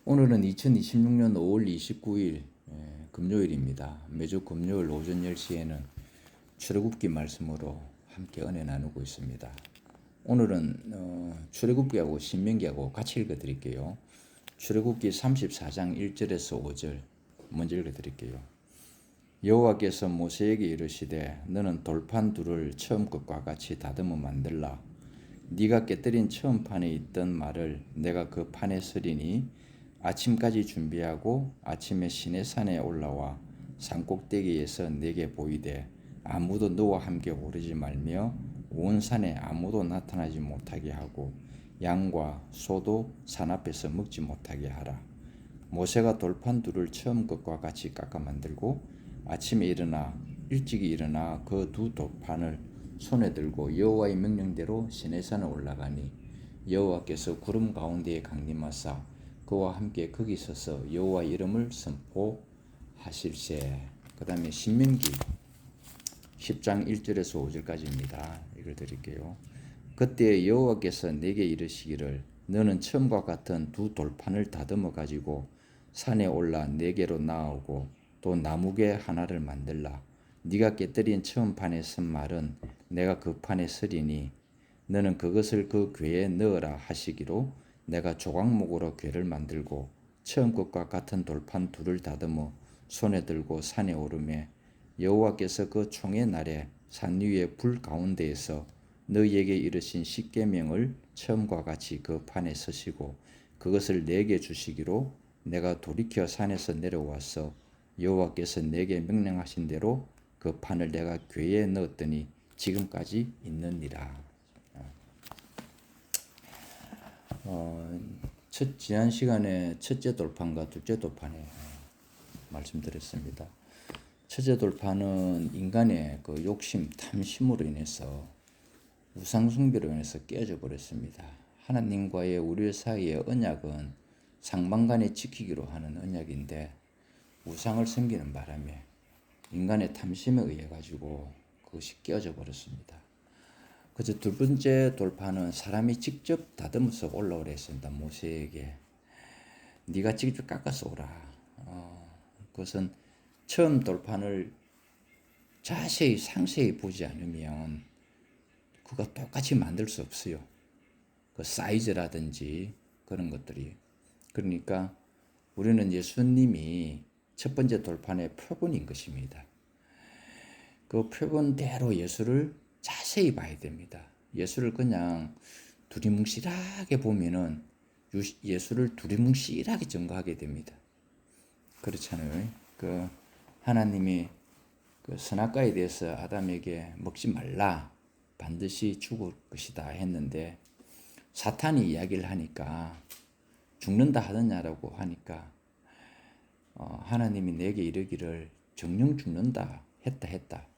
오늘은 2026년 5월 29일 금요일입니다. 매주 금요일 오전 10시에는 출애굽기 말씀으로 함께 은혜 나누고 있습니다. 오늘은 출애굽기하고 신명기하고 같이 읽어드릴게요. 출애굽기 34장 1절에서 5절 먼저 읽어드릴게요. 여호와께서 모세에게 이르시되 너는 돌판 둘을 처음 것과 같이 다듬어 만들라. 네가 깨뜨린 처음 판에 있던 말을 내가 그 판에 쓰리니 아침까지 준비하고 아침에 시내산에 올라와 산꼭대기에서 내게 보이되 아무도 너와 함께 오르지 말며 온 산에 아무도 나타나지 못하게 하고 양과 소도 산 앞에서 먹지 못하게 하라. 모세가 돌판 둘을 처음 것과 같이 깎아 만들고 아침에 일찍이 일어나 그 두 돌판을 손에 들고 여호와의 명령대로 시내산에 올라가니 여호와께서 구름 가운데에 강림하사 그와 함께 거기 서서 여호와 이름을 선포하실세. 그 다음에 신명기 10장 1절에서 5절까지입니다. 읽어드릴게요. 그때 여호와께서 내게 이르시기를 너는 처음과 같은 두 돌판을 다듬어 가지고 산에 올라 내게로 나아오고 또 나무개 하나를 만들라. 네가 깨뜨린 처음 판에 쓴 말은 내가 그 판에 쓰리니 너는 그것을 그 궤에 넣으라 하시기로 내가 조각목으로 궤를 만들고 처음 것과 같은 돌판 둘을 다듬어 손에 들고 산에 오르매 여호와께서 그 총의 날에 산 위에 불 가운데에서 너희에게 이르신 십계명을 처음과 같이 그 판에 쓰시고 그것을 내게 주시기로 내가 돌이켜 산에서 내려와서 여호와께서 내게 명령하신 대로 그 판을 내가 궤에 넣었더니 지금까지 있느니라. 지난 시간에 첫째 돌판과 둘째 돌판에 말씀드렸습니다. 첫째 돌판은 인간의 그 욕심, 탐심으로 인해서 우상숭배로 인해서 깨져 버렸습니다. 하나님과의 우리 사이의 언약은 상방간에 지키기로 하는 언약인데 우상을 섬기는 바람에 인간의 탐심에 의해 가지고 그것이 깨어져 버렸습니다. 그래서 두 번째 돌판은 사람이 직접 다듬어서 올라오라 했습니다. 모세에게 네가 직접 깎아서 오라. 그것은 처음 돌판을 자세히 상세히 보지 않으면 그거 똑같이 만들 수 없어요. 그 사이즈라든지 그런 것들이. 그러니까 우리는 예수님이 첫 번째 돌판의 표본인 것입니다. 그 표본대로 예수를 자세히 봐야 됩니다. 예수를 그냥 두리뭉실하게 보면은 예수를 두리뭉실하게 증거하게 됩니다. 그렇잖아요. 그 하나님이 그 선악과에 대해서 아담에게 먹지 말라, 반드시 죽을 것이다 했는데 사탄이 이야기를 하니까 죽는다 하느냐라고 하니까 하나님이 내게 이르기를 정녕 죽는다 했다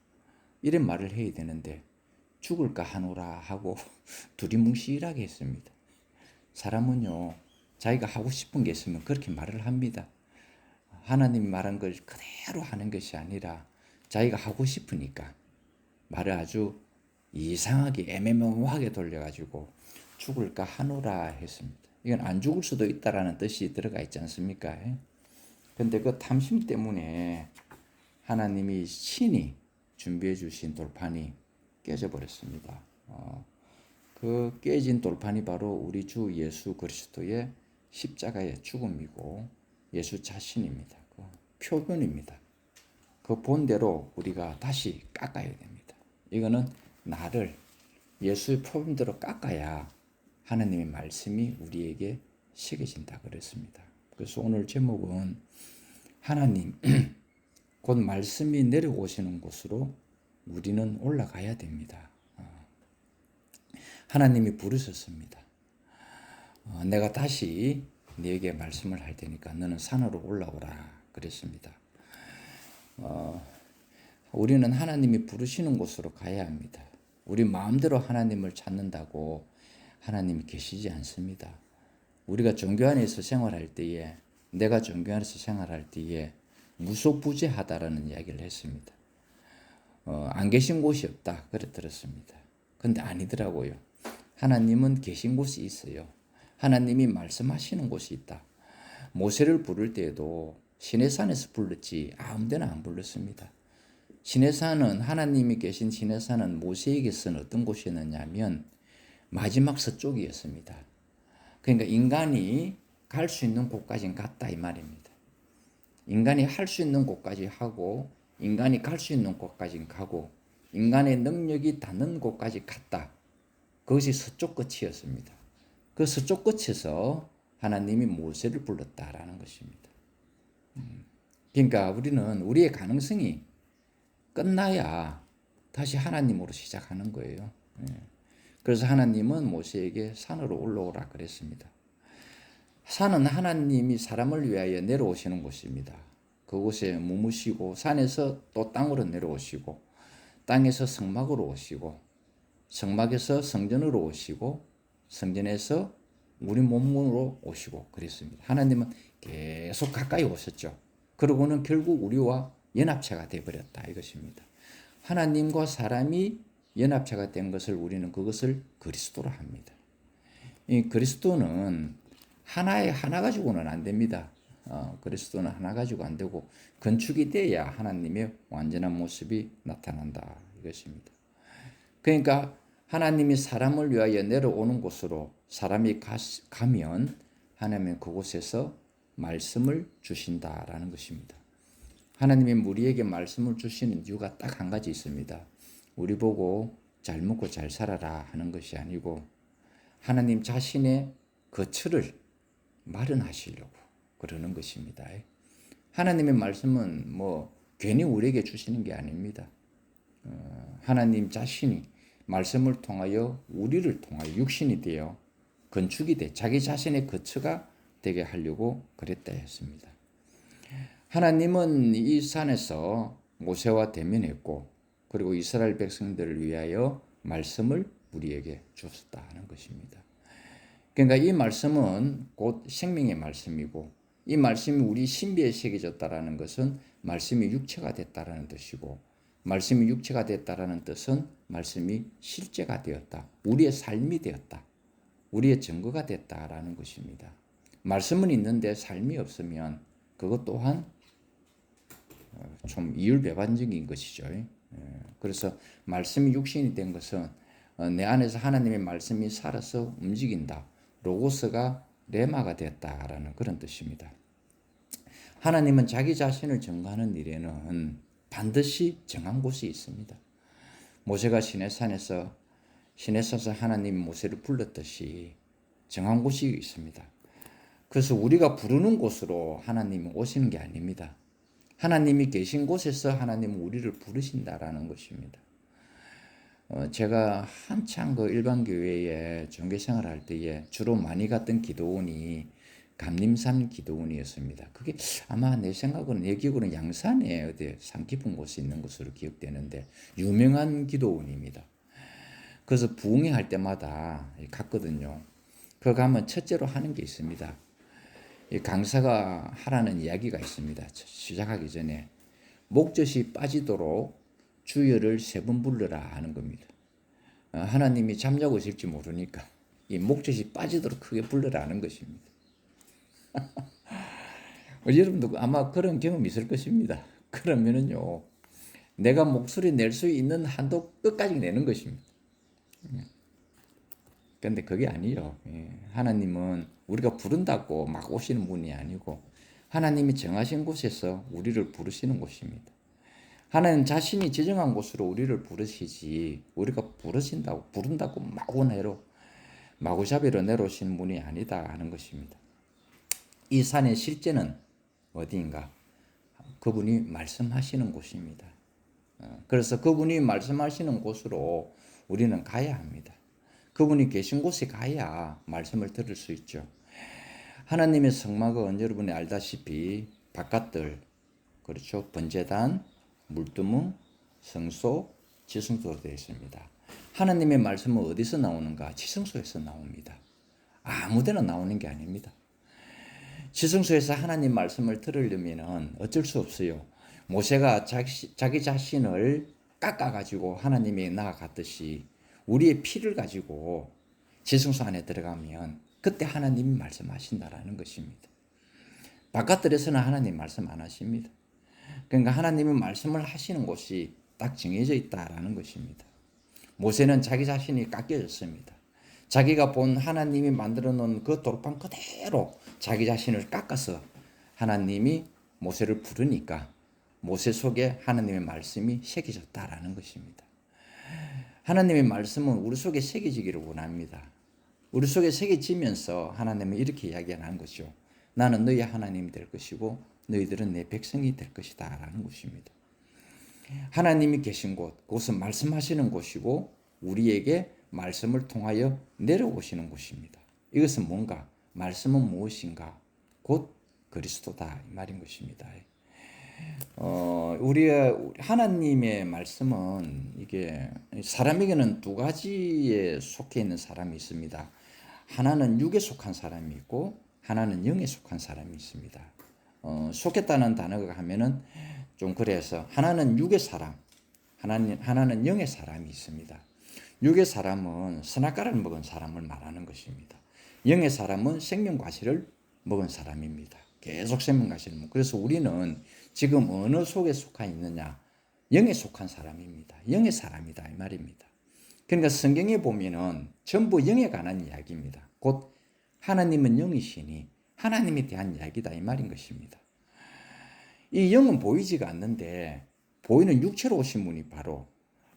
이런 말을 해야 되는데 죽을까 하노라 하고 두리뭉실하게 했습니다. 사람은요 자기가 하고 싶은 게 있으면 그렇게 말을 합니다. 하나님이 말한 걸 그대로 하는 것이 아니라 자기가 하고 싶으니까 말을 아주 이상하게 애매모호하게 돌려가지고 죽을까 하노라 했습니다. 이건 안 죽을 수도 있다라는 뜻이 들어가 있지 않습니까? 근데 그 탐심 때문에 하나님이 친히 준비해 주신 돌판이 깨져 버렸습니다. 그 깨진 돌판이 바로 우리 주 예수 그리스도의 십자가의 죽음이고 예수 자신입니다. 그 표본입니다. 그 본대로 우리가 다시 깎아야 됩니다. 이거는 나를 예수의 표본대로 깎아야 하나님의 말씀이 우리에게 새겨진다 그랬습니다. 그래서 오늘 제목은 하나님 곧 말씀이 내려오시는 곳으로 우리는 올라가야 됩니다. 하나님이 부르셨습니다. 내가 다시 네게 말씀을 할 테니까 너는 산으로 올라오라 그랬습니다. 우리는 하나님이 부르시는 곳으로 가야 합니다. 우리 마음대로 하나님을 찾는다고 하나님이 계시지 않습니다. 우리가 종교 안에서 생활할 때에 내가 종교 안에서 생활할 때에 무소부재하다라는 이야기를 했습니다. 안 계신 곳이 없다 그래 들었습니다. 근데 아니더라고요. 하나님은 계신 곳이 있어요. 하나님이 말씀하시는 곳이 있다. 모세를 부를 때에도 시내산에서 불렀지 아무 데나 안 불렀습니다. 시내산은 하나님이 계신 시내산은 모세에게서는 어떤 곳이었느냐면 마지막 서쪽이었습니다. 그러니까 인간이 갈 수 있는 곳까지는 갔다 이 말입니다. 인간이 할 수 있는 곳까지 하고 인간이 갈 수 있는 곳까지 가고 인간의 능력이 닿는 곳까지 갔다. 그것이 서쪽 끝이었습니다. 그 서쪽 끝에서 하나님이 모세를 불렀다라는 것입니다. 그러니까 우리는 우리의 가능성이 끝나야 다시 하나님으로 시작하는 거예요. 그래서 하나님은 모세에게 산으로 올라오라 그랬습니다. 산은 하나님이 사람을 위하여 내려오시는 곳입니다. 그곳에 머무시고 산에서 또 땅으로 내려오시고 땅에서 성막으로 오시고 성막에서 성전으로 오시고 성전에서 우리 몸으로 오시고 그랬습니다. 하나님은 계속 가까이 오셨죠. 그러고는 결국 우리와 연합체가 되어버렸다 이것입니다. 하나님과 사람이 연합체가 된 것을 우리는 그것을 그리스도로 합니다. 이 그리스도는 하나 가지고는 안 됩니다. 그리스도는 하나 가지고 안 되고 건축이 돼야 하나님의 완전한 모습이 나타난다 이것입니다. 그러니까 하나님이 사람을 위하여 내려오는 곳으로 사람이 가면 하나님은 그곳에서 말씀을 주신다라는 것입니다. 하나님이 우리에게 말씀을 주시는 이유가 딱 한 가지 있습니다. 우리 보고 잘 먹고 잘 살아라 하는 것이 아니고 하나님 자신의 거처를 마련하시려고 그러는 것입니다. 하나님의 말씀은 뭐 괜히 우리에게 주시는 게 아닙니다. 하나님 자신이 말씀을 통하여 우리를 통하여 육신이 되어 건축이 돼 자기 자신의 거처가 되게 하려고 그랬다 했습니다. 하나님은 이 산에서 모세와 대면했고 그리고 이스라엘 백성들을 위하여 말씀을 우리에게 주셨다는 것입니다. 그러니까 이 말씀은 곧 생명의 말씀이고 이 말씀이 우리 신비에 새겨졌다라는 것은 말씀이 육체가 됐다라는 뜻이고 말씀이 육체가 됐다라는 뜻은 말씀이 실제가 되었다. 우리의 삶이 되었다. 우리의 증거가 됐다라는 것입니다. 말씀은 있는데 삶이 없으면 그것 또한 좀 이율배반적인 것이죠. 그래서 말씀이 육신이 된 것은 내 안에서 하나님의 말씀이 살아서 움직인다. 로고스가 레마가 됐다라는 그런 뜻입니다. 하나님은 자기 자신을 증거하는 일에는 반드시 정한 곳이 있습니다. 모세가 시내산에서 하나님이 모세를 불렀듯이 정한 곳이 있습니다. 그래서 우리가 부르는 곳으로 하나님이 오시는 게 아닙니다. 하나님이 계신 곳에서 하나님은 우리를 부르신다라는 것입니다. 제가 한창 그 일반 교회에 종교 생활할 때에 주로 많이 갔던 기도원이 감림산 기도원이었습니다. 그게 아마 내 생각으로는 내 기억으로는 양산에 어디 산 깊은 곳에 있는 것으로 기억되는데 유명한 기도원입니다. 그래서 부흥회 할 때마다 갔거든요. 그 가면 첫째로 하는 게 있습니다. 강사가 하라는 이야기가 있습니다. 시작하기 전에 목젖이 빠지도록 주여를 3번 불러라 하는 겁니다. 하나님이 잠자고 있을지 모르니까 이 목젖이 빠지도록 크게 불러라 하는 것입니다. 여러분도 아마 그런 경험이 있을 것입니다. 그러면은요, 내가 목소리 낼 수 있는 한도 끝까지 내는 것입니다. 그런데 그게 아니에요. 하나님은 우리가 부른다고 막 오시는 분이 아니고 하나님이 정하신 곳에서 우리를 부르시는 곳입니다. 하나님 자신이 지정한 곳으로 우리를 부르시지 우리가 부른다고 마구잡이로 내려오시는 분이 아니다 하는 것입니다. 이 산의 실제는 어디인가? 그분이 말씀하시는 곳입니다. 그래서 그분이 말씀하시는 곳으로 우리는 가야 합니다. 그분이 계신 곳에 가야 말씀을 들을 수 있죠. 하나님의 성막은 여러분이 알다시피 바깥들, 그렇죠? 번제단, 물두멍, 성소, 지성소로 되어 있습니다. 하나님의 말씀은 어디서 나오는가? 지성소에서 나옵니다. 아무 데나 나오는 게 아닙니다. 지성소에서 하나님 말씀을 들으려면 어쩔 수 없어요. 모세가 자기 자신을 깎아가지고 하나님이 나아갔듯이 우리의 피를 가지고 지성소 안에 들어가면 그때 하나님이 말씀하신다라는 것입니다. 바깥들에서는 하나님 말씀 안 하십니다. 그러니까 하나님이 말씀을 하시는 곳이 딱 정해져 있다라는 것입니다. 모세는 자기 자신이 깎여졌습니다. 자기가 본 하나님이 만들어 놓은 그 돌판 그대로 자기 자신을 깎아서 하나님이 모세를 부르니까 모세 속에 하나님의 말씀이 새겨졌다라는 것입니다. 하나님의 말씀은 우리 속에 새겨지기를 원합니다. 우리 속에 새겨지면서 하나님은 이렇게 이야기하는 것이죠. 나는 너희 하나님이 될 것이고 너희들은 내 백성이 될 것이다 라는 것입니다. 하나님이 계신 곳, 그것은 말씀하시는 곳이고 우리에게 말씀을 통하여 내려오시는 곳입니다. 이것은 뭔가? 말씀은 무엇인가? 곧 그리스도다 이 말인 것입니다. 우리의 하나님의 말씀은 이게 사람에게는 두 가지에 속해 있는 사람이 있습니다. 하나는 육에 속한 사람이 있고 하나는 영에 속한 사람이 있습니다. 속했다는 단어가 하면은 좀 그래서 하나는 육의 사람, 하나는 영의 사람이 있습니다. 육의 사람은 선악과를 먹은 사람을 말하는 것입니다. 영의 사람은 생명과실을 먹은 사람입니다. 계속 생명과실을 먹고 그래서 우리는 지금 어느 속에 속해 있느냐? 영에 속한 사람입니다. 영의 사람이다 이 말입니다. 그러니까 성경에 보면은 전부 영에 관한 이야기입니다. 곧 하나님은 영이시니 하나님에 대한 이야기다 이 말인 것입니다. 이 영은 보이지가 않는데 보이는 육체로 오신 분이 바로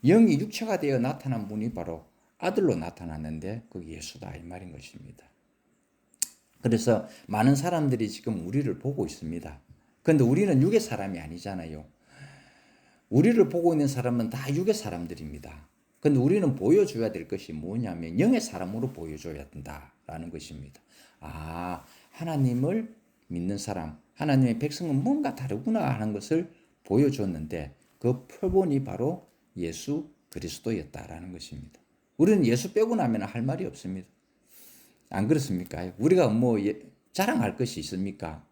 영이 육체가 되어 나타난 분이 바로 아들로 나타났는데 그게 예수다 이 말인 것입니다. 그래서 많은 사람들이 지금 우리를 보고 있습니다. 그런데 우리는 육의 사람이 아니잖아요. 우리를 보고 있는 사람은 다 육의 사람들입니다. 그런데 우리는 보여줘야 될 것이 뭐냐면 영의 사람으로 보여줘야 된다라는 것입니다. 아, 하나님을 믿는 사람, 하나님의 백성은 뭔가 다르구나 하는 것을 보여줬는데 그 표본이 바로 예수 그리스도였다라는 것입니다. 우리는 예수 빼고 나면 할 말이 없습니다. 안 그렇습니까? 우리가 뭐 자랑할 것이 있습니까?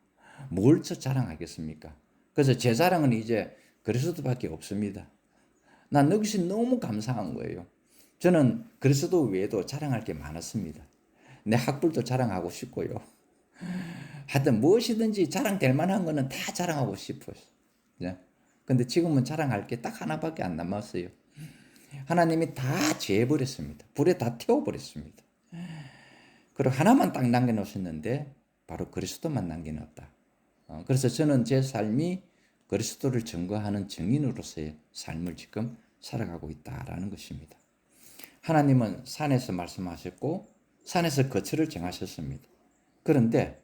뭘 자랑하겠습니까? 그래서 제 자랑은 이제 그리스도밖에 없습니다. 난 이것이 너무 감사한 거예요. 저는 그리스도 외에도 자랑할 게 많았습니다. 내 학벌도 자랑하고 싶고요. 하여튼 무엇이든지 자랑될 만한 거는 다 자랑하고 싶어요. 근데 지금은 자랑할 게 딱 하나밖에 안 남았어요. 하나님이 다 제해버렸습니다. 불에 다 태워버렸습니다. 그리고 하나만 딱 남겨놓으셨는데 바로 그리스도만 남겨놨다. 그래서 저는 제 삶이 그리스도를 증거하는 증인으로서의 삶을 지금 살아가고 있다라는 것입니다. 하나님은 산에서 말씀하셨고 산에서 거처를 정하셨습니다. 그런데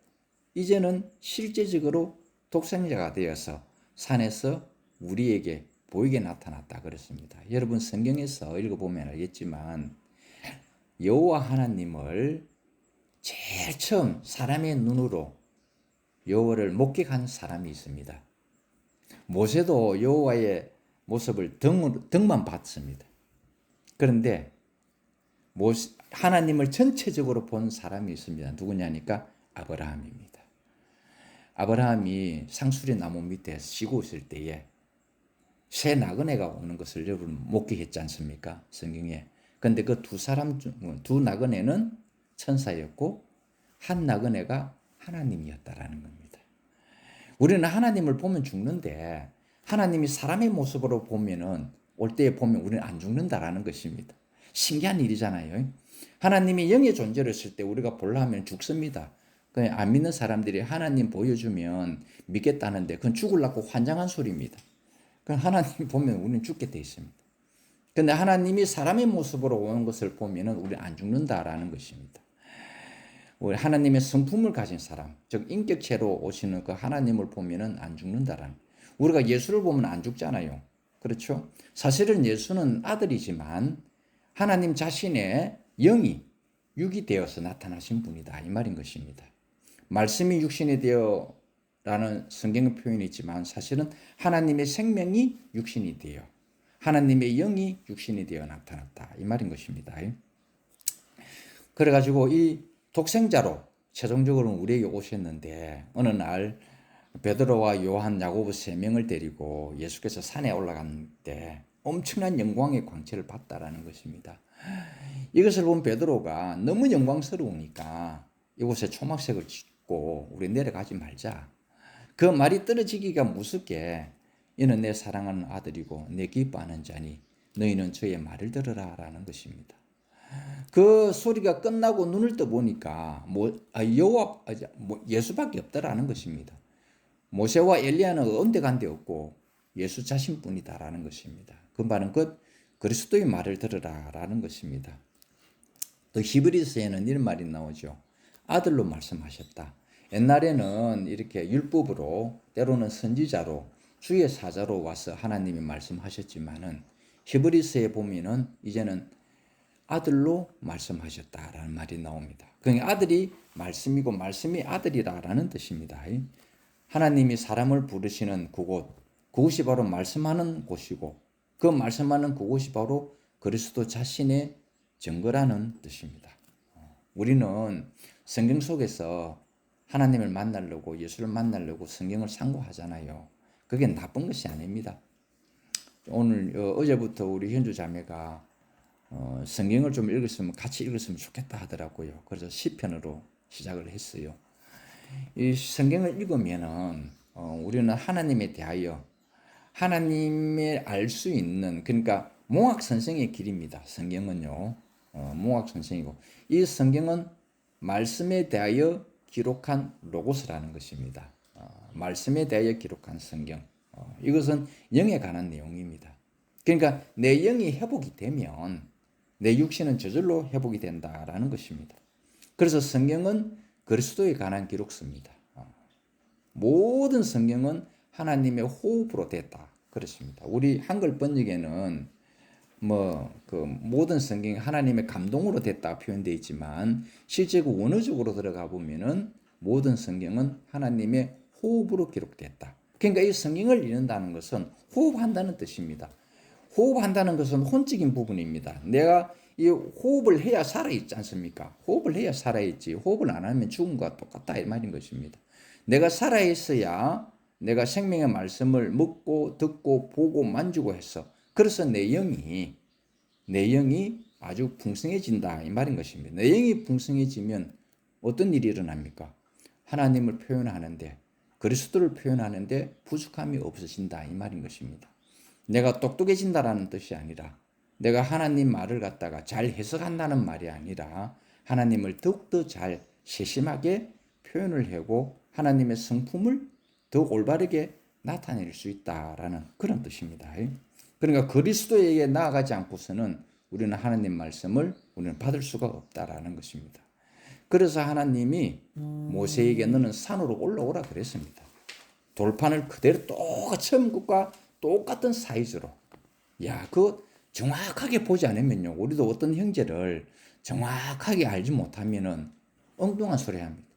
이제는 실제적으로 독생자가 되어서 산에서 우리에게 보이게 나타났다 그랬습니다. 여러분 성경에서 읽어보면 알겠지만 여호와 하나님을 제일 처음 사람의 눈으로 여호와를 목격한 사람이 있습니다. 모세도 여호와의 모습을 등만 봤습니다. 그런데 하나님을 전체적으로 본 사람이 있습니다. 누구냐니까 아브라함입니다. 아브라함이 상수리 나무 밑에 쉬고 있을 때에 새 나그네가 오는 것을 여러분 목격했지 않습니까? 성경에. 그런데 그 두 나그네는 천사였고 한 나그네가 하나님이었다라는 겁니다. 우리는 하나님을 보면 죽는데 하나님이 사람의 모습으로 보면은 올 때에 보면 우리는 안 죽는다라는 것입니다. 신기한 일이잖아요. 하나님이 영의 존재를 했을 때 우리가 보려면 죽습니다. 안 믿는 사람들이 하나님 보여주면 믿겠다는데 그건 죽으려고 환장한 소리입니다. 그럼 하나님 보면 우리는 죽게 돼 있습니다. 그런데 하나님이 사람의 모습으로 오는 것을 보면은 우리는 안 죽는다라는 것입니다. 우리 하나님의 성품을 가진 사람, 즉 인격체로 오시는 그 하나님을 보면은 안 죽는다라는. 우리가 예수를 보면 안 죽잖아요. 그렇죠? 사실은 예수는 아들이지만 하나님 자신의 영이 육이 되어서 나타나신 분이다 이 말인 것입니다. 말씀이 육신이 되어 라는 성경의 표현이 있지만 사실은 하나님의 생명이 육신이 되어 하나님의 영이 육신이 되어 나타났다 이 말인 것입니다. 그래가지고 이 독생자로 최종적으로는 우리에게 오셨는데 어느 날 베드로와 요한, 야고보 3명을 데리고 예수께서 산에 올라간 때 엄청난 영광의 광채를 봤다라는 것입니다. 이것을 본 베드로가 너무 영광스러우니까 이곳에 초막색을 짓고 우리 내려가지 말자. 그 말이 떨어지기가 무섭게 이는 내 사랑하는 아들이고 내 기뻐하는 자니 너희는 저의 말을 들으라 라는 것입니다. 그 소리가 끝나고 눈을 떠 보니까 예수밖에 없다라는 것입니다. 모세와 엘리야는 온데간데 없고 예수 자신뿐이다라는 것입니다. 그 말은 그리스도의 말을 들으라라는 것입니다. 또 히브리서에는 이런 말이 나오죠. 아들로 말씀하셨다. 옛날에는 이렇게 율법으로 때로는 선지자로 주의 사자로 와서 하나님이 말씀하셨지만은 히브리서에 보면은 이제는 아들로 말씀하셨다라는 말이 나옵니다. 그러니까 아들이 말씀이고 말씀이 아들이라는 뜻입니다. 하나님이 사람을 부르시는 그곳이 바로 말씀하는 곳이고 그 말씀하는 그곳이 바로 그리스도 자신의 증거라는 뜻입니다. 우리는 성경 속에서 하나님을 만나려고 예수를 만나려고 성경을 상고하잖아요. 그게 나쁜 것이 아닙니다. 오늘 어제부터 우리 현주 자매가 성경을 좀 같이 읽었으면 좋겠다 하더라고요. 그래서 시편으로 시작을 했어요. 이 성경을 읽으면은 우리는 하나님에 대하여 하나님을 알 수 있는, 그러니까 몽학 선생의 길입니다. 성경은요. 몽학 선생이고 이 성경은 말씀에 대하여 기록한 로고스라는 것입니다. 말씀에 대하여 기록한 성경. 이것은 영에 관한 내용입니다. 그러니까 내 영이 회복이 되면 내 육신은 저절로 회복이 된다라는 것입니다. 그래서 성경은 그리스도에 관한 기록서입니다. 모든 성경은 하나님의 호흡으로 됐다. 그렇습니다. 우리 한글 번역에는 모든 성경이 하나님의 감동으로 됐다 표현되어 있지만 실제 그 원어적으로 들어가 보면은 모든 성경은 하나님의 호흡으로 기록됐다. 그러니까 이 성경을 읽는다는 것은 호흡한다는 뜻입니다. 호흡한다는 것은 혼적인 부분입니다. 내가 이 호흡을 해야 살아있지 않습니까? 호흡을 해야 살아있지. 호흡을 안 하면 죽은 것과 똑같다 이 말인 것입니다. 내가 살아있어야 내가 생명의 말씀을 먹고 듣고 보고 만지고 해서 그래서 내 영이 아주 풍성해진다 이 말인 것입니다. 내 영이 풍성해지면 어떤 일이 일어납니까? 하나님을 표현하는데 그리스도를 표현하는데 부족함이 없어진다 이 말인 것입니다. 내가 똑똑해진다라는 뜻이 아니라 내가 하나님 말을 갖다가 잘 해석한다는 말이 아니라 하나님을 더욱더 잘 세심하게 표현을 하고 하나님의 성품을 더 올바르게 나타낼 수 있다라는 그런 뜻입니다. 그러니까 그리스도에게 나아가지 않고서는 우리는 하나님 말씀을 우리는 받을 수가 없다라는 것입니다. 그래서 하나님이 모세에게 너는 산으로 올라오라 그랬습니다. 돌판을 그대로 똑같이 처음과 똑같은 사이즈로. 그거 정확하게 보지 않으면요. 우리도 어떤 형제를 정확하게 알지 못하면은 엉뚱한 소리 합니다.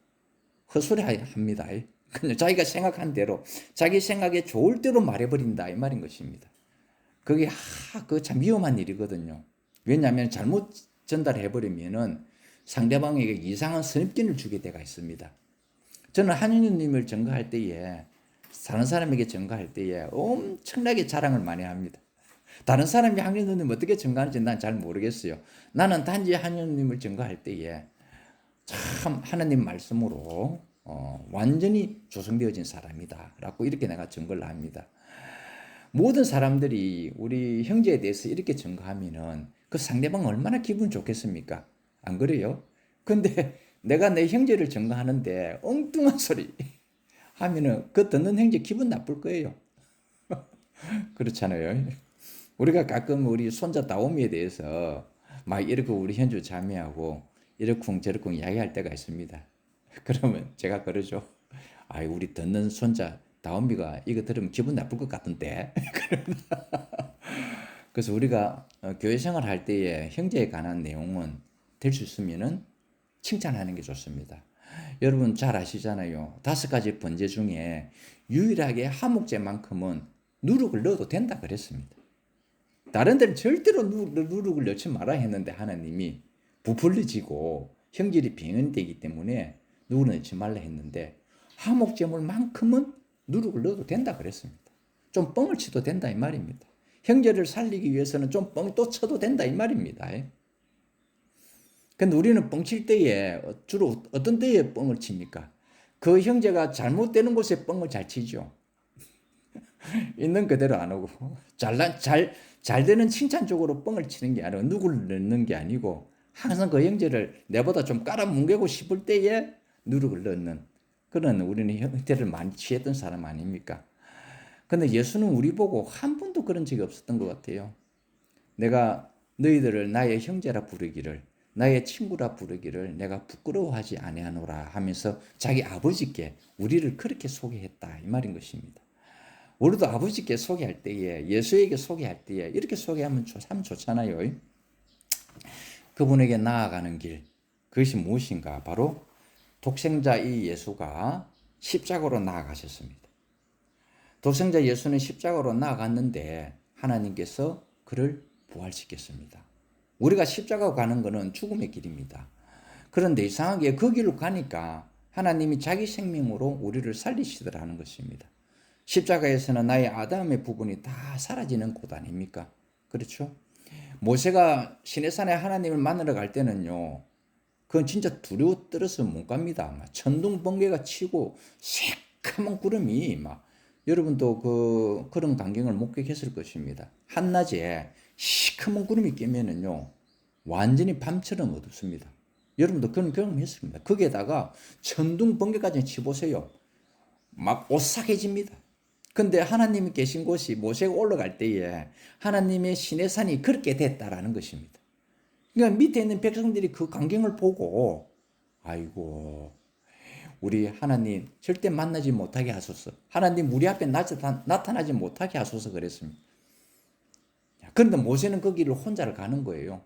헛소리 합니다. 그냥 자기가 생각한 대로, 자기 생각에 좋을 대로 말해버린다 이 말인 것입니다. 그게 참 위험한 일이거든요. 왜냐하면 잘못 전달해버리면은 상대방에게 이상한 선입견을 주게 되가 있습니다. 저는 한윤주님을 증거할 때에 다른 사람에게 증거할 때에 엄청나게 자랑을 많이 합니다. 다른 사람이 한윤주님 어떻게 증거하는지 난 잘 모르겠어요. 나는 단지 한윤주님을 증거할 때에 참 하나님 말씀으로 완전히 조성되어진 사람이다 라고 이렇게 내가 증거를 합니다. 모든 사람들이 우리 형제에 대해서 이렇게 증거하면은 그 상대방 얼마나 기분 좋겠습니까? 안 그래요? 근데 내가 내 형제를 증거하는데 엉뚱한 소리 하면은 그 듣는 형제 기분 나쁠 거예요. 그렇잖아요. 우리가 가끔 우리 손자 다오미에 대해서 막 이렇게 우리 현주 자매하고 이러쿵저러쿵 이야기할 때가 있습니다. 그러면 제가 그러죠. 우리 듣는 손자 다오미가 이거 들으면 기분 나쁠 것 같은데. 그래서 우리가 교회 생활할 때에 형제에 관한 내용은 될 수 있으면은 칭찬하는 게 좋습니다. 여러분 잘 아시잖아요. 5가지 번제 중에 유일하게 하목제만큼은 누룩을 넣어도 된다 그랬습니다. 다른 데는 절대로 누룩을 넣지 말아 했는데 하나님이 부풀려지고 형질이 병현되기 때문에 누룩을 넣지 말라 했는데 하목제물만큼은 누룩을 넣어도 된다 그랬습니다. 좀 뻥을 치도 된다 이 말입니다. 형제를 살리기 위해서는 좀 뻥 또 쳐도 된다 이 말입니다. 근데 우리는 뻥칠 때에 주로 어떤 때에 뻥을 칩니까? 그 형제가 잘못되는 곳에 뻥을 잘 치죠. 있는 그대로 안 오고 잘 되는 칭찬 쪽으로 뻥을 치는 게 아니고 누구를 넣는 게 아니고 항상 그 형제를 내보다 좀 깔아뭉개고 싶을 때에 누룩을 넣는 그런 우리는 형태를 많이 취했던 사람 아닙니까? 근데 예수는 우리 보고 한 번도 그런 적이 없었던 것 같아요. 내가 너희들을 나의 형제라 부르기를 나의 친구라 부르기를 내가 부끄러워하지 아니하노라 하면서 자기 아버지께 우리를 그렇게 소개했다 이 말인 것입니다. 우리도 아버지께 소개할 때에 예수에게 소개할 때에 이렇게 소개하면 참 좋잖아요. 그분에게 나아가는 길 그것이 무엇인가? 바로 독생자 이 예수가 십자가로 나아가셨습니다. 독생자 예수는 십자가로 나아갔는데 하나님께서 그를 부활시켰습니다. 우리가 십자가로 가는 것은 죽음의 길입니다. 그런데 이상하게 그 길로 가니까 하나님이 자기 생명으로 우리를 살리시더라는 것입니다. 십자가에서는 나의 아담의 부분이 다 사라지는 곳 아닙니까? 그렇죠? 모세가 시내산에 하나님을 만나러 갈 때는요. 그건 진짜 두려워 떨어서 못 갑니다. 막 천둥 번개가 치고 새카만 구름이 막 여러분도 그런 광경을 목격했을 것입니다. 한낮에 시커먼 구름이 끼면은요. 완전히 밤처럼 어둡습니다. 여러분도 그런 경험했습니다. 거기에다가 천둥 번개까지 치보세요. 막 오싹해집니다. 근데 하나님이 계신 곳이 모세가 올라갈 때에 하나님의 시내산이 그렇게 됐다라는 것입니다. 그러니까 밑에 있는 백성들이 그 광경을 보고 아이고 우리 하나님 절대 만나지 못하게 하소서. 하나님 우리 앞에 나타나지 못하게 하소서 그랬습니다. 그런데 모세는 그 길을 혼자를 가는 거예요.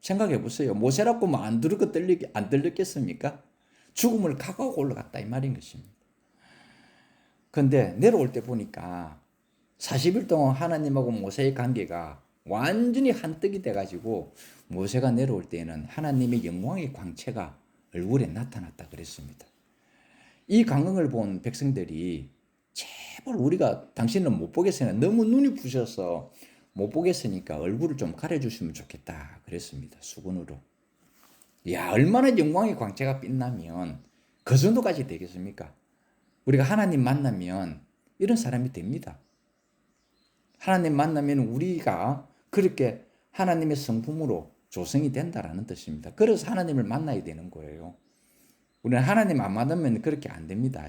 생각해 보세요. 모세라고 뭐 안 들렸겠습니까? 죽음을 각오하고 올라갔다 이 말인 것입니다. 근데 내려올 때 보니까 40일 동안 하나님하고 모세의 관계가 완전히 한떡이 돼가지고 모세가 내려올 때에는 하나님의 영광의 광채가 얼굴에 나타났다 그랬습니다. 이 광경을 본 백성들이 제발 우리가 당신은 못 보겠으니까 너무 눈이 부셔서 못 보겠으니까 얼굴을 좀 가려주시면 좋겠다 그랬습니다. 수건으로. 야 얼마나 영광의 광채가 빛나면 그 정도까지 되겠습니까? 우리가 하나님 만나면 이런 사람이 됩니다. 하나님 만나면 우리가 그렇게 하나님의 성품으로 조성이 된다라는 뜻입니다. 그래서 하나님을 만나야 되는 거예요. 우리는 하나님 안 만나면 그렇게 안 됩니다.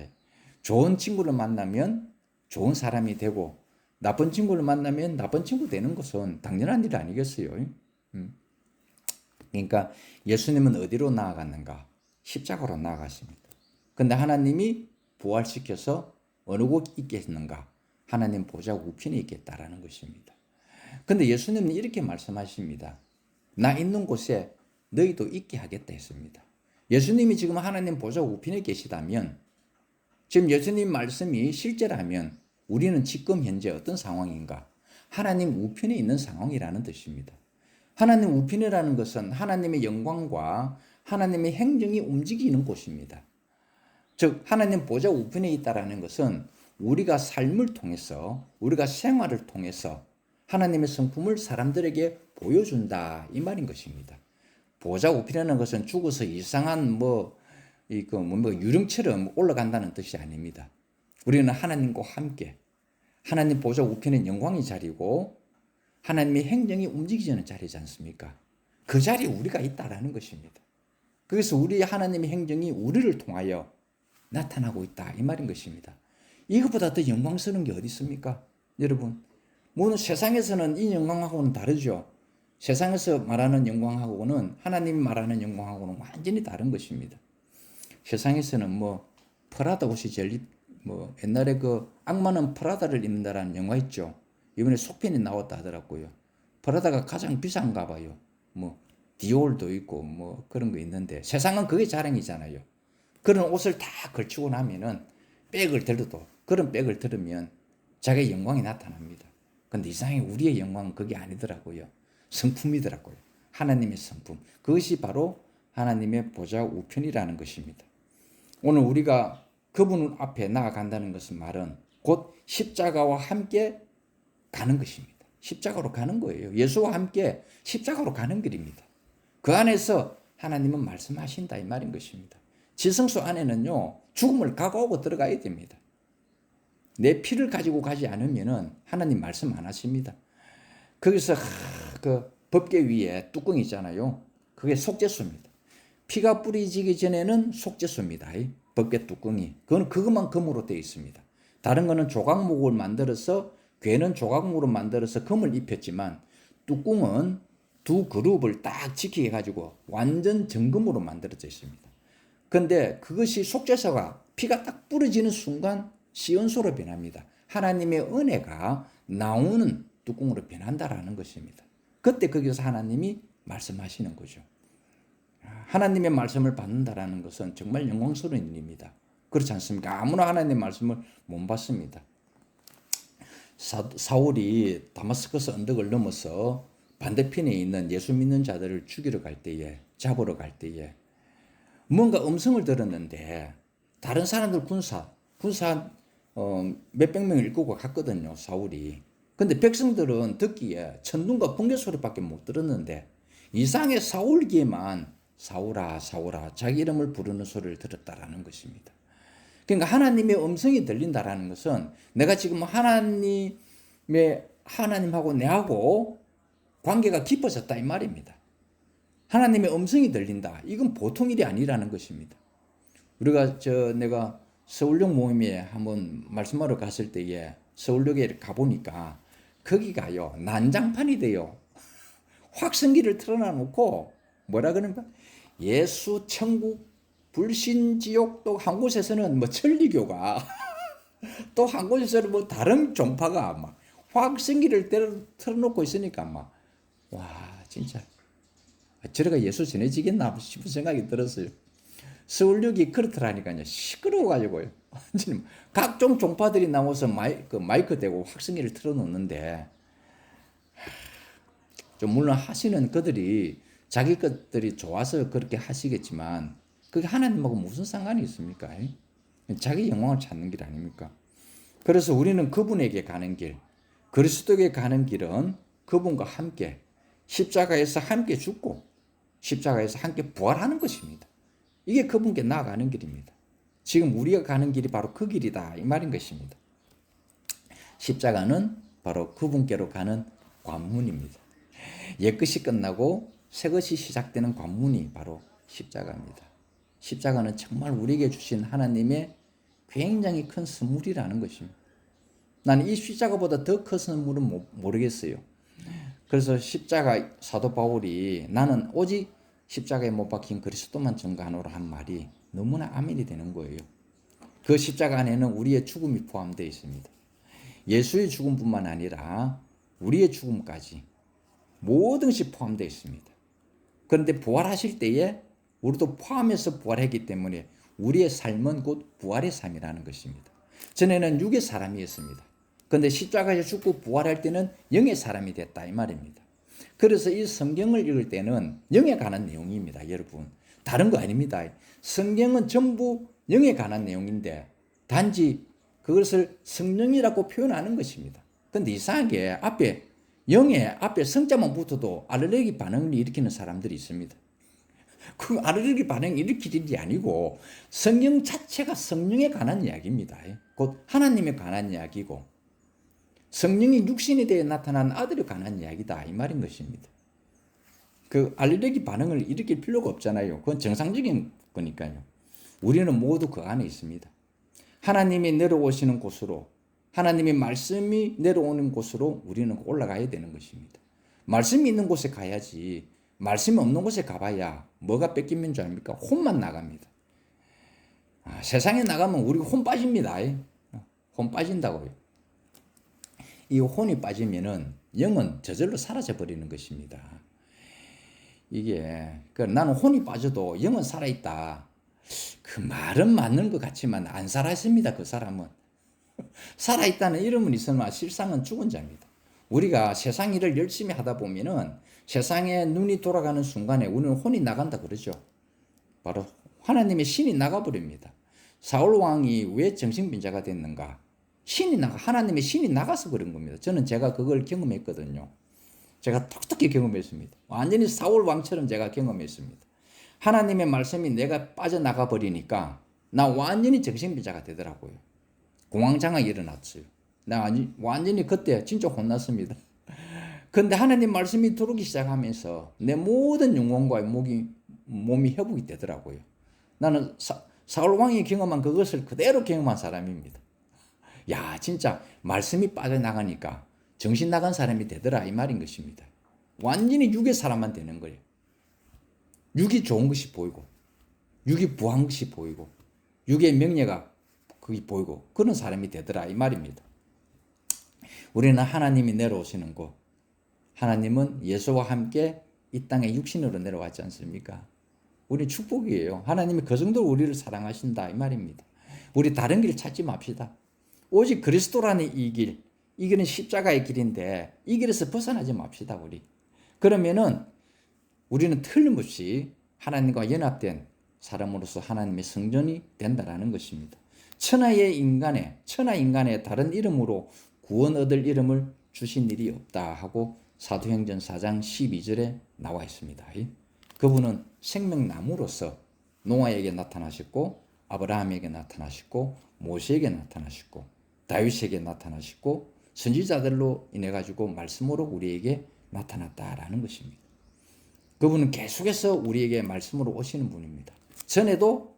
좋은 친구를 만나면 좋은 사람이 되고 나쁜 친구를 만나면 나쁜 친구 되는 것은 당연한 일 아니겠어요? 그러니까 예수님은 어디로 나아갔는가? 십자가로 나아갔습니다. 근데 하나님이 부활시켜서 어느 곳 있겠는가? 하나님 보좌 우편에 있겠다라는 것입니다. 근데 예수님은 이렇게 말씀하십니다. 나 있는 곳에 너희도 있게 하겠다 했습니다. 예수님이 지금 하나님 보좌 우편에 계시다면 지금 예수님 말씀이 실제라면 우리는 지금 현재 어떤 상황인가? 하나님 우편에 있는 상황이라는 뜻입니다. 하나님 우편이라는 것은 하나님의 영광과 하나님의 행정이 움직이는 곳입니다. 즉 하나님 보좌 우편에 있다라는 것은 우리가 삶을 통해서 우리가 생활을 통해서 하나님의 성품을 사람들에게 보여준다 이 말인 것입니다. 보좌 우편이라는 것은 죽어서 이상한 유령처럼 올라간다는 뜻이 아닙니다. 우리는 하나님과 함께 하나님 보좌 우편은 영광의 자리고 하나님의 행정이 움직이는 자리지 않습니까? 그 자리에 우리가 있다라는 것입니다. 그래서 우리 하나님의 행정이 우리를 통하여 나타나고 있다 이 말인 것입니다. 이것보다 더 영광스러운 게 어디 있습니까? 여러분 물론 세상에서는 이 영광하고는 다르죠. 세상에서 말하는 영광하고는 하나님이 말하는 영광하고는 완전히 다른 것입니다. 세상에서는 프라다 옷이 제일 옛날에 그 악마는 프라다를 입는다라는 영화 있죠. 이번에 속편이 나왔다 하더라고요. 프라다가 가장 비싼가 봐요. 디올도 있고 그런 거 있는데 세상은 그게 자랑이잖아요. 그런 옷을 다 걸치고 나면은 백을 들어도 그런 백을 들으면 자기의 영광이 나타납니다. 근데 이상하게 우리의 영광은 그게 아니더라고요. 성품이더라고요. 하나님의 성품. 그것이 바로 하나님의 보좌 우편이라는 것입니다. 오늘 우리가 그분 앞에 나아간다는 것은 말은 곧 십자가와 함께 가는 것입니다. 십자가로 가는 거예요. 예수와 함께 십자가로 가는 길입니다. 그 안에서 하나님은 말씀하신다 이 말인 것입니다. 지성소 안에는요, 죽음을 각오하고 들어가야 됩니다. 내 피를 가지고 가지 않으면은 하나님 말씀 안 하십니다. 거기서 그 법궤 위에 뚜껑이 있잖아요. 그게 속죄수입니다. 피가 뿌리지기 전에는 속죄수입니다. 법궤 뚜껑이. 그것만 금으로 되어 있습니다. 다른 거는 조각목을 만들어서, 궤는 조각목으로 만들어서 금을 입혔지만 뚜껑은 두 그룹을 딱 지키게 가지고 완전 정금으로 만들어져 있습니다. 근데 그것이 속죄서가 피가 딱 뿌려지는 순간 시온소로 변합니다. 하나님의 은혜가 나오는 뚜껑으로 변한다라는 것입니다. 그때 거기서 하나님이 말씀하시는 거죠. 하나님의 말씀을 받는다라는 것은 정말 영광스러운 일입니다. 그렇지 않습니까? 아무나 하나님의 말씀을 못 받습니다. 사울이 다마스커스 언덕을 넘어서 반대편에 있는 예수 믿는 자들을 죽이러 갈 때에, 잡으러 갈 때에 뭔가 음성을 들었는데 다른 사람들 군사 몇백 명을 이끌고 갔거든요, 사울이. 근데 백성들은 듣기에 천둥과 번개 소리밖에 못 들었는데 이상하게 사울 귀에만 사울아 사울아 자기 이름을 부르는 소리를 들었다라는 것입니다. 그러니까 하나님의 음성이 들린다라는 것은 내가 지금 하나님하고 내하고 관계가 깊어졌다 이 말입니다. 하나님의 음성이 들린다. 이건 보통 일이 아니라는 것입니다. 우리가 내가 서울역 모임에 한번 말씀하러 갔을 때에 서울역에 가보니까 거기가요 난장판이 돼요. 확성기를 틀어놔놓고 뭐라 그러는가? 예수, 천국, 불신, 지옥, 또 한 곳에서는 뭐 천리교가 또 한 곳에서는 뭐 다른 종파가 막 확성기를 틀어놓고 있으니까 막 와 진짜 저래가 예수 전해지겠나 싶은 생각이 들었어요. 서울역이 그렇더라니까요. 시끄러워가지고요. 각종 종파들이 나와서 마이크 대고 확성기를 틀어놓는데 좀 물론 하시는 그들이 자기 것들이 좋아서 그렇게 하시겠지만 그게 하나님하고 무슨 상관이 있습니까? 자기 영광을 찾는 길 아닙니까? 그래서 우리는 그분에게 가는 길, 그리스도에게 가는 길은 그분과 함께 십자가에서 함께 죽고 십자가에서 함께 부활하는 것입니다. 이게 그분께 나아가는 길입니다. 지금 우리가 가는 길이 바로 그 길이다 이 말인 것입니다. 십자가는 바로 그분께로 가는 관문입니다. 옛것이 끝나고 새것이 시작되는 관문이 바로 십자가입니다. 십자가는 정말 우리에게 주신 하나님의 굉장히 큰 선물이라는 것입니다. 나는 이 십자가보다 더 큰 선물은 모르겠어요. 그래서 십자가 사도 바울이 나는 오직 십자가에 못 박힌 그리스도만 증거하노라 한 말이 너무나 아멘이 되는 거예요. 그 십자가 안에는 우리의 죽음이 포함되어 있습니다. 예수의 죽음뿐만 아니라 우리의 죽음까지 모든 것이 포함되어 있습니다. 그런데 부활하실 때에 우리도 포함해서 부활했기 때문에 우리의 삶은 곧 부활의 삶이라는 것입니다. 전에는 육의 사람이었습니다. 그런데 십자가에 죽고 부활할 때는 영의 사람이 됐다 이 말입니다. 그래서 이 성경을 읽을 때는 영에 관한 내용입니다. 여러분 다른 거 아닙니다. 성경은 전부 영에 관한 내용인데 단지 그것을 성령이라고 표현하는 것입니다. 그런데 이상하게 영의 앞에 성자만 붙어도 알레르기 반응을 일으키는 사람들이 있습니다. 그 알레르기 반응을 일으킬 일이 아니고 성경 자체가 성령에 관한 이야기입니다. 곧 하나님에 관한 이야기고 성령이 육신에 대해 나타난 아들에 관한 이야기다 이 말인 것입니다. 그 알레르기 반응을 일으킬 필요가 없잖아요. 그건 정상적인 거니까요. 우리는 모두 그 안에 있습니다. 하나님이 내려오시는 곳으로 하나님의 말씀이 내려오는 곳으로 우리는 올라가야 되는 것입니다. 말씀이 있는 곳에 가야지 말씀이 없는 곳에 가봐야 뭐가 뺏기는 줄 압니까? 혼만 나갑니다. 세상에 나가면 우리 혼 빠집니다. 혼 빠진다고요. 이 혼이 빠지면은 영은 저절로 사라져 버리는 것입니다. 이게 나는 혼이 빠져도 영은 살아있다. 그 말은 맞는 것 같지만 안 살아있습니다. 그 사람은 살아있다는 이름은 있으나 실상은 죽은 자입니다. 우리가 세상 일을 열심히 하다 보면은 세상에 눈이 돌아가는 순간에 우리는 혼이 나간다 그러죠. 바로 하나님의 신이 나가버립니다. 사울 왕이 왜 정신병자가 됐는가? 하나님의 신이 나가서 그런 겁니다. 제가 그걸 경험했거든요. 제가 톡톡히 경험했습니다. 완전히 사울 왕처럼 제가 경험했습니다. 하나님의 말씀이 내가 빠져나가 버리니까 나 완전히 정신비자가 되더라고요. 공황장애 일어났어요. 나 완전히 그때 진짜 혼났습니다. 근데 하나님 말씀이 들어오기 시작하면서 내 모든 영혼과 몸이 회복이 되더라고요. 나는 사울 왕이 경험한 그것을 그대로 경험한 사람입니다. 야, 진짜 말씀이 빠져나가니까 정신 나간 사람이 되더라 이 말인 것입니다. 완전히 육의 사람만 되는 거예요. 육이 좋은 것이 보이고 육이 부한 것이 보이고 육의 명예가 그게 보이고 그런 사람이 되더라 이 말입니다. 우리는 하나님이 내려오시는 곳, 하나님은 예수와 함께 이 땅에 육신으로 내려왔지 않습니까? 우리 축복이에요. 하나님이 그 정도로 우리를 사랑하신다 이 말입니다. 우리 다른 길 찾지 맙시다. 오직 그리스도라는 이 길은 십자가의 길인데 이 길에서 벗어나지 맙시다 우리. 그러면은 우리는 틀림없이 하나님과 연합된 사람으로서 하나님의 성전이 된다라는 것입니다. 천하 인간의 다른 이름으로 구원 얻을 이름을 주신 일이 없다 하고 사도행전 4장 12절에 나와 있습니다. 그분은 생명나무로서 노아에게 나타나셨고 아브라함에게 나타나셨고 모세에게 나타나셨고 다윗에게 나타나셨고 선지자들로 인해 가지고 말씀으로 우리에게 나타났다라는 것입니다. 그분은 계속해서 우리에게 말씀으로 오시는 분입니다. 전에도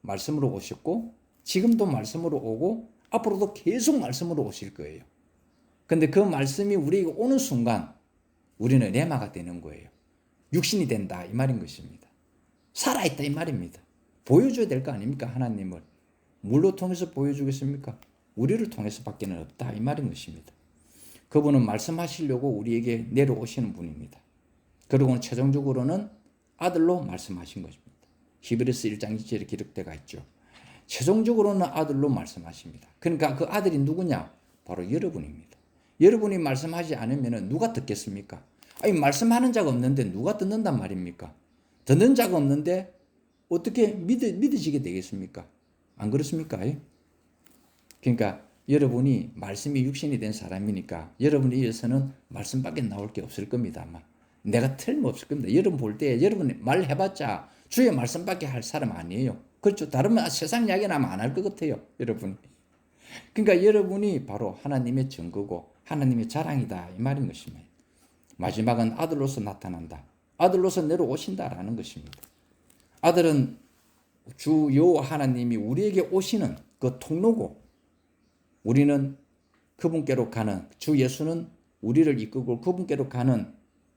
말씀으로 오셨고 지금도 말씀으로 오고 앞으로도 계속 말씀으로 오실 거예요. 근데 그 말씀이 우리에게 오는 순간 우리는 레마가 되는 거예요. 육신이 된다 이 말인 것입니다. 살아있다 이 말입니다. 보여줘야 될 거 아닙니까? 하나님을. 물로 통해서 보여주겠습니까? 우리를 통해서 밖에는 없다 이 말인 것입니다. 그분은 말씀하시려고 우리에게 내려오시는 분입니다. 그리고 최종적으로는 아들로 말씀하신 것입니다. 히브리서 1장 2절에 기록되어 있죠. 최종적으로는 아들로 말씀하십니다. 그러니까 그 아들이 누구냐? 바로 여러분입니다. 여러분이 말씀하지 않으면 누가 듣겠습니까? 아니 말씀하는 자가 없는데 누가 듣는단 말입니까? 듣는 자가 없는데 어떻게 믿어지게 되겠습니까? 안 그렇습니까? 그러니까 여러분이 말씀이 육신이 된 사람이니까 여러분에 의해서는 말씀밖에 나올 게 없을 겁니다. 아마 내가 틀림없을 겁니다. 여러분 볼 때 여러분이 말해봤자 주의 말씀밖에 할 사람 아니에요. 그렇죠? 다른 세상 이야기는 아마 안 할 것 같아요. 여러분이. 그러니까 여러분이 바로 하나님의 증거고 하나님의 자랑이다 이 말인 것입니다. 마지막은 아들로서 나타난다. 아들로서 내려오신다라는 것입니다. 아들은 주 여호와 하나님이 우리에게 오시는 그 통로고 우리는 그분께로 가는 주 예수는 우리를 이끌고 그분께로 가는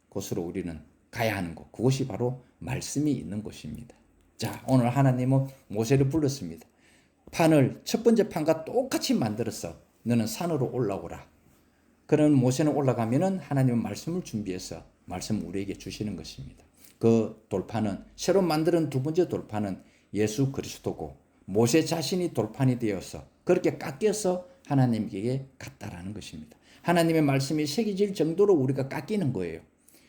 곳으로 우리는 가야 하는 곳. 그것이 바로 말씀이 있는 곳입니다. 자, 오늘 하나님은 모세를 불렀습니다. 판을 첫 번째 판과 똑같이 만들어서 너는 산으로 올라오라. 그런 모세는 올라가면은 하나님은 말씀을 준비해서 말씀을 우리에게 주시는 것입니다. 그 돌판은 새로 만드는 두 번째 돌판은 예수 그리스도고 모세 자신이 돌판이 되어서 그렇게 깎여서 하나님께 갔다라는 것입니다. 하나님의 말씀이 새겨질 정도로 우리가 깎이는 거예요.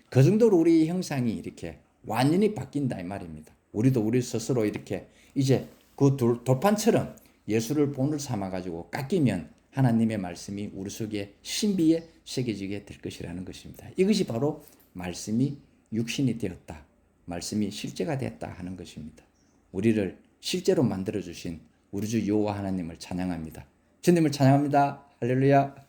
그 정도로 우리의 형상이 이렇게 완전히 바뀐다 이 말입니다. 우리도 우리 스스로 이렇게 이제 그 돌판처럼 예수를 본을 삼아가지고 깎이면 하나님의 말씀이 우리 속에 신비에 새겨지게 될 것이라는 것입니다. 이것이 바로 말씀이 육신이 되었다. 말씀이 실제가 되었다 하는 것입니다. 우리를 실제로 만들어주신 우리 주 여호와 하나님을 찬양합니다. 주님을 찬양합니다. 할렐루야.